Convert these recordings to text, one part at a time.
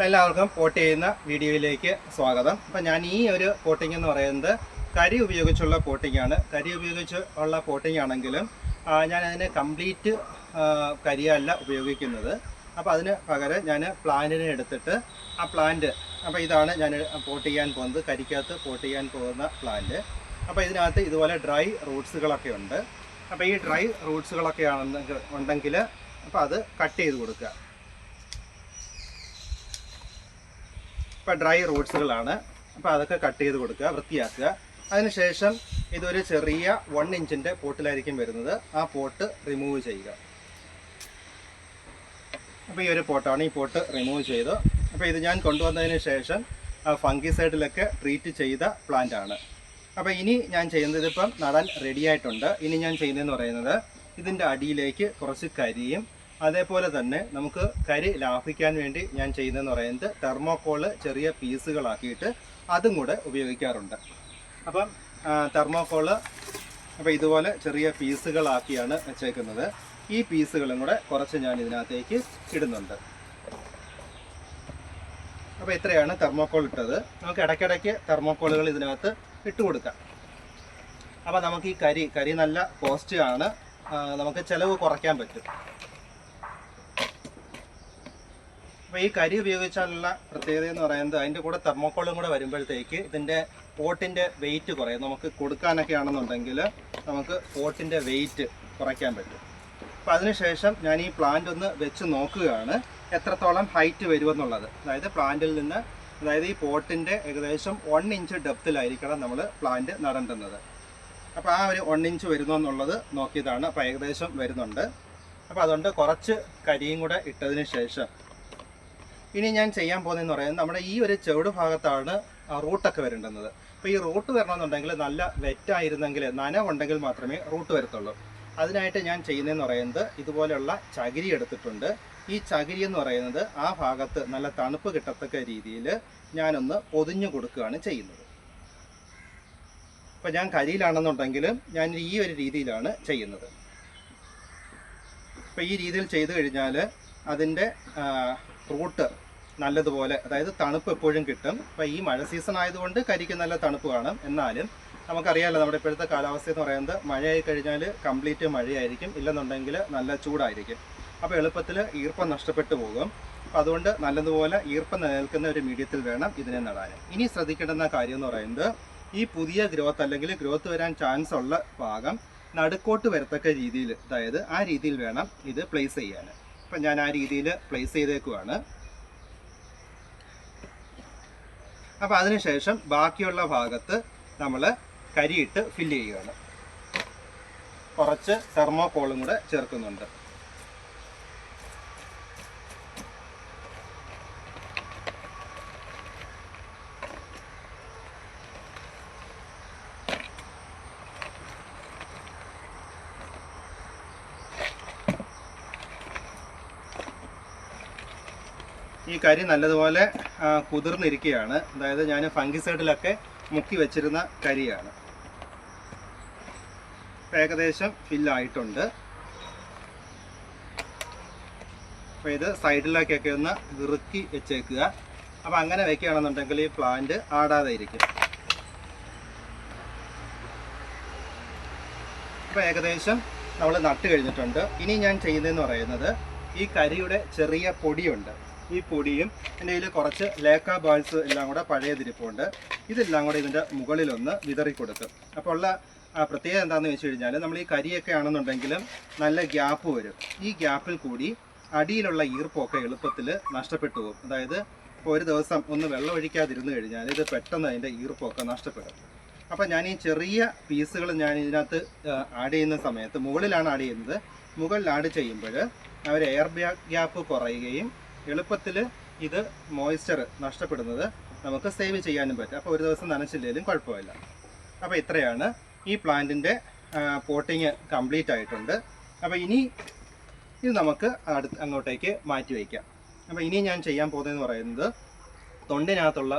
എല്ലാവർക്കും പോട്ട് ചെയ്യുന്ന വീഡിയോയിലേക്ക് സ്വാഗതം. അപ്പം ഞാൻ ഈ ഒരു പോട്ടിംഗ് എന്ന് പറയുന്നത് കരി ഉപയോഗിച്ചുള്ള പോട്ടിംഗ് ആണ്. കരി ഉപയോഗിച്ച് ഉള്ള പോട്ടിംഗ് ആണെങ്കിലും ഞാൻ അതിനെ കംപ്ലീറ്റ് കരിയല്ല ഉപയോഗിക്കുന്നത്. അപ്പോൾ അതിന് പകരം ഞാൻ പ്ലാന്റിനെ എടുത്തിട്ട് ആ പ്ലാന്റ്, അപ്പോൾ ഇതാണ് ഞാൻ പോട്ട് ചെയ്യാൻ പോകുന്നത്, കരിക്കകത്ത് പോട്ട് ചെയ്യാൻ പോകുന്ന പ്ലാന്റ്. അപ്പോൾ ഇതിനകത്ത് ഇതുപോലെ ഡ്രൈ റൂട്ട്സുകളൊക്കെ ഉണ്ട്. അപ്പോൾ ഈ ഡ്രൈ റൂട്ട്സുകളൊക്കെ ഉണ്ടെങ്കിൽ അപ്പോൾ അത് കട്ട് ചെയ്ത് കൊടുക്കുക. ഇപ്പോൾ ഡ്രൈ റൂട്ട്സുകളാണ്, അപ്പോൾ അതൊക്കെ കട്ട് ചെയ്ത് കൊടുക്കുക, വൃത്തിയാക്കുക. അതിനുശേഷം ഇതൊരു ചെറിയ 1 ഇഞ്ചിൻ്റെ പോട്ടിലായിരിക്കും വരുന്നത്. ആ പോട്ട് റിമൂവ് ചെയ്യുക. അപ്പോൾ ഈ ഒരു പോട്ടാണ്, ഈ പോട്ട് റിമൂവ് ചെയ്തു. അപ്പോൾ ഇത് ഞാൻ കൊണ്ടുവന്നതിന് ശേഷം ഫംഗിസൈഡിലൊക്കെ ട്രീറ്റ് ചെയ്ത പ്ലാന്റ് ആണ്. അപ്പോൾ ഇനി ഞാൻ ചെയ്യുന്നത്, ഇതിപ്പം നടാൻ റെഡി ആയിട്ടുണ്ട്. ഇനി ഞാൻ ചെയ്യുന്നതെന്ന് പറയുന്നത്, ഇതിൻ്റെ അടിയിലേക്ക് കുറച്ച് കരിയും അതേപോലെ തന്നെ നമുക്ക് കരി ലാഭിക്കാൻ വേണ്ടി ഞാൻ ചെയ്യുന്നതെന്ന് പറയുന്നത് തെർമോക്കോള് ചെറിയ പീസുകളാക്കിയിട്ട് അതും കൂടെ ഉപയോഗിക്കാറുണ്ട്. അപ്പം തെർമോക്കോള് അപ്പോൾ ഇതുപോലെ ചെറിയ പീസുകളാക്കിയാണ് വെച്ചേക്കുന്നത്. ഈ പീസുകളും കൂടെ കുറച്ച് ഞാൻ ഇതിനകത്തേക്ക് ഇടുന്നുണ്ട്. അപ്പോൾ ഇത്രയാണ് തെർമോക്കോൾ ഇട്ടത്. നമുക്ക് ഇടയ്ക്കിടയ്ക്ക് തെർമോക്കോളുകൾ ഇതിനകത്ത് ഇട്ട് കൊടുക്കാം. അപ്പോൾ നമുക്ക് ഈ കരി നല്ല കോസ്റ്റ് ആണ്, നമുക്ക് ചിലവ് കുറയ്ക്കാൻ പറ്റും. അപ്പോൾ ഈ കരി ഉപയോഗിച്ചാലുള്ള പ്രത്യേകത എന്ന് പറയുന്നത്, അതിൻ്റെ കൂടെ തെർമോക്കോളും കൂടെ വരുമ്പോഴത്തേക്ക് ഇതിൻ്റെ പോട്ടിൻ്റെ വെയിറ്റ് കുറയും. നമുക്ക് കൊടുക്കാനൊക്കെ ആണെന്നുണ്ടെങ്കിൽ നമുക്ക് പോട്ടിൻ്റെ വെയിറ്റ് കുറയ്ക്കാൻ പറ്റും. അപ്പോൾ അതിനുശേഷം ഞാൻ ഈ പ്ലാന്റ് ഒന്ന് വെച്ച് നോക്കുകയാണ് എത്രത്തോളം ഹൈറ്റ് വരുമെന്നുള്ളത്. അതായത് പ്ലാന്റിൽ നിന്ന്, അതായത് ഈ പോട്ടിൻ്റെ ഏകദേശം 1 ഇഞ്ച് ഡെപ്തിലായിരിക്കണം നമ്മൾ പ്ലാന്റ് നടേണ്ടുന്നത്. അപ്പോൾ ആ ഒരു 1 ഇഞ്ച് വരുന്നു എന്നുള്ളത് നോക്കിയതാണ്. അപ്പോൾ ഏകദേശം വരുന്നുണ്ട്. അപ്പോൾ അതുകൊണ്ട് കുറച്ച് കരിയും കൂടെ ഇട്ടതിന് ശേഷം ഇനി ഞാൻ ചെയ്യാൻ പോകുന്നതെന്ന് പറയുന്നത്, നമ്മുടെ ഈ ഒരു ചെവിട് ഭാഗത്താണ് റൂട്ടൊക്കെ വരേണ്ടുന്നത്. അപ്പോൾ ഈ റൂട്ട് വരണമെന്നുണ്ടെങ്കിൽ നല്ല വെറ്റായിരുന്നെങ്കിൽ, നനവുണ്ടെങ്കിൽ മാത്രമേ റൂട്ട് വരത്തുള്ളൂ. അതിനായിട്ട് ഞാൻ ചെയ്യുന്നതെന്ന് പറയുന്നത്, ഇതുപോലെയുള്ള ചകിരി എടുത്തിട്ടുണ്ട്. ഈ ചകിരി എന്ന് പറയുന്നത് ആ ഭാഗത്ത് നല്ല തണുപ്പ് കിട്ടത്തക്ക രീതിയിൽ ഞാനൊന്ന് പൊതിഞ്ഞു കൊടുക്കുകയാണ് ചെയ്യുന്നത്. അപ്പോൾ ഞാൻ കരിയിലാണെന്നുണ്ടെങ്കിലും ഞാൻ ഈ ഒരു രീതിയിലാണ് ചെയ്യുന്നത്. അപ്പോൾ ഈ രീതിയിൽ ചെയ്തു കഴിഞ്ഞാൽ അതിൻ്റെ റൂട്ട് നല്ലതുപോലെ, അതായത് തണുപ്പ് എപ്പോഴും കിട്ടും. അപ്പോൾ ഈ മഴ സീസൺ ആയതുകൊണ്ട് കരിക്ക് നല്ല തണുപ്പ് കാണും. എന്നാലും നമുക്കറിയാമല്ലോ, നമ്മുടെ ഇപ്പോഴത്തെ കാലാവസ്ഥ എന്ന് പറയുന്നത് മഴയായി കഴിഞ്ഞാൽ കംപ്ലീറ്റ് മഴയായിരിക്കും, ഇല്ലെന്നുണ്ടെങ്കിൽ നല്ല ചൂടായിരിക്കും. അപ്പോൾ എളുപ്പത്തിൽ ഈർപ്പം നഷ്ടപ്പെട്ടു പോകും. അപ്പോൾ അതുകൊണ്ട് നല്ലതുപോലെ ഈർപ്പം നിലനിൽക്കുന്ന ഒരു മീഡിയത്തിൽ വേണം ഇതിനെ നടാൻ. ഇനി ശ്രദ്ധിക്കേണ്ടുന്ന കാര്യം എന്ന് പറയുന്നത്, ഈ പുതിയ ഗ്രോത്ത് അല്ലെങ്കിൽ ഗ്രോത്ത് വരാൻ ചാൻസ് ഉള്ള ഭാഗം നടുക്കോട്ട് വരത്തക്ക രീതിയിൽ, അതായത് ആ രീതിയിൽ വേണം ഇത് പ്ലേസ് ചെയ്യാൻ. അപ്പം ഞാൻ ആ രീതിയിൽ പ്ലേസ് ചെയ്തേക്കുവാണ്. അപ്പോൾ അതിനുശേഷം ബാക്കിയുള്ള ഭാഗത്ത് നമ്മൾ കരിയിട്ട് ഫില്ല് ചെയ്യുകയാണ്. കുറച്ച് തെർമോക്കോളും കൂടെ ചേർക്കുന്നുണ്ട്. ഈ കരി നല്ലതുപോലെ കുതിർന്നിരിക്കുകയാണ്. അതായത് ഞാൻ ഫംഗിസൈഡിലൊക്കെ മുക്കി വെച്ചിരുന്ന കരിയാണ്. ഏകദേശം ഫില്ലായിട്ടുണ്ട്. അപ്പോൾ ഇത് സൈഡിലേക്കൊക്കെ ഒന്ന് ഇറുക്കി വെച്ചേക്കുക. അപ്പോൾ അങ്ങനെ വയ്ക്കുകയാണെന്നുണ്ടെങ്കിൽ ഈ പ്ലാന്റ് ആടാതെ ഇരിക്കും. അപ്പോൾ ഏകദേശം നമ്മൾ നട്ട് കഴിഞ്ഞിട്ടുണ്ട്. ഇനി ഞാൻ ചെയ്യുന്നതെന്ന് പറയുന്നത്, ഈ കരിയുടെ ചെറിയ പൊടിയുണ്ട്. ഈ പൊടിയും എൻ്റെ കയ്യിൽ കുറച്ച് ലേക്ക ബാൾസ് എല്ലാം കൂടെ പഴയതിരിപ്പുണ്ട്. ഇതെല്ലാം കൂടെ ഇതിൻ്റെ മുകളിലൊന്ന് വിതറി കൊടുക്കും. അപ്പോൾ ഉള്ള പ്രത്യേകത എന്താണെന്ന് വെച്ച് കഴിഞ്ഞാൽ, നമ്മൾ ഈ കരിയൊക്കെ ആണെന്നുണ്ടെങ്കിലും നല്ല ഗ്യാപ്പ് വരും. ഈ ഗ്യാപ്പിൽ കൂടി അടിയിലുള്ള ഈർപ്പമൊക്കെ എളുപ്പത്തിൽ നഷ്ടപ്പെട്ടു പോകും. അതായത് ഇപ്പോൾ ഒരു ദിവസം ഒന്ന് വെള്ളം ഒഴിക്കാതിരുന്ന് കഴിഞ്ഞാൽ ഇത് പെട്ടെന്ന് അതിൻ്റെ ഈർപ്പമൊക്കെ നഷ്ടപ്പെടും. അപ്പോൾ ഞാൻ ഈ ചെറിയ പീസുകൾ ഞാൻ ഇതിനകത്ത് ആഡ് ചെയ്യുന്ന സമയത്ത്, മുകളിലാണ് ആഡ് ചെയ്യുന്നത്, മുകളിൽ ആഡ് ചെയ്യുമ്പോൾ അവർ എയർ ഗ്യാപ്പ് കുറയുകയും എളുപ്പത്തിൽ ഇത് മോയ്സ്ചർ നഷ്ടപ്പെടുന്നത് നമുക്ക് സേവ് ചെയ്യാനും പറ്റും. അപ്പോൾ ഒരു ദിവസം നനച്ചില്ലെങ്കിലും കുഴപ്പമില്ല. അപ്പോൾ ഇത്രയാണ് ഈ പ്ലാന്റിൻ്റെ പോട്ടിങ് കംപ്ലീറ്റ് ആയിട്ടുണ്ട്. അപ്പോൾ ഇനി ഇത് നമുക്ക് അങ്ങോട്ടേക്ക് മാറ്റി വയ്ക്കാം. അപ്പോൾ ഇനി ഞാൻ ചെയ്യാൻ പോകുന്നതെന്ന് പറയുന്നത് തൊണ്ടിനകത്തുള്ള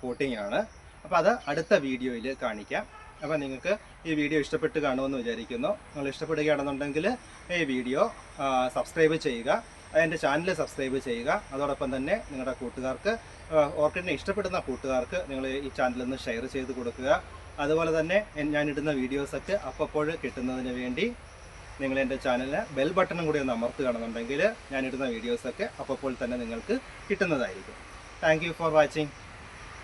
പോട്ടിങ് ആണ്. അപ്പോൾ അത് അടുത്ത വീഡിയോയിൽ കാണിക്കാം. അപ്പോൾ നിങ്ങൾക്ക് ഈ വീഡിയോ ഇഷ്ടപ്പെട്ട് കാണുമെന്ന് വിചാരിക്കുന്നു. നിങ്ങൾ ഇഷ്ടപ്പെടുകയാണെന്നുണ്ടെങ്കിൽ ഈ വീഡിയോ സബ്സ്ക്രൈബ് ചെയ്യുക. എൻ്റെ ചാനൽ സബ്സ്ക്രൈബ് ചെയ്യുക. അതോടൊപ്പം തന്നെ നിങ്ങളുടെ കൂട്ടുകാർക്ക്, ഓർക്കിഡിനെ ഇഷ്ടപ്പെടുന്ന കൂട്ടുകാർക്ക് നിങ്ങൾ ഈ ചാനലൊന്ന് ഷെയർ ചെയ്ത് കൊടുക്കുക. അതുപോലെ തന്നെ ഞാനിടുന്ന വീഡിയോസൊക്കെ അപ്പോൾ കിട്ടുന്നതിന് വേണ്ടി നിങ്ങൾ എൻ്റെ ചാനലിന് ബെൽ ബട്ടണും കൂടി ഒന്ന് അമർത്തുകയാണെന്നുണ്ടെങ്കിൽ ഞാനിടുന്ന വീഡിയോസൊക്കെ അപ്പോൾ തന്നെ നിങ്ങൾക്ക് കിട്ടുന്നതായിരിക്കും. Thank you for watching.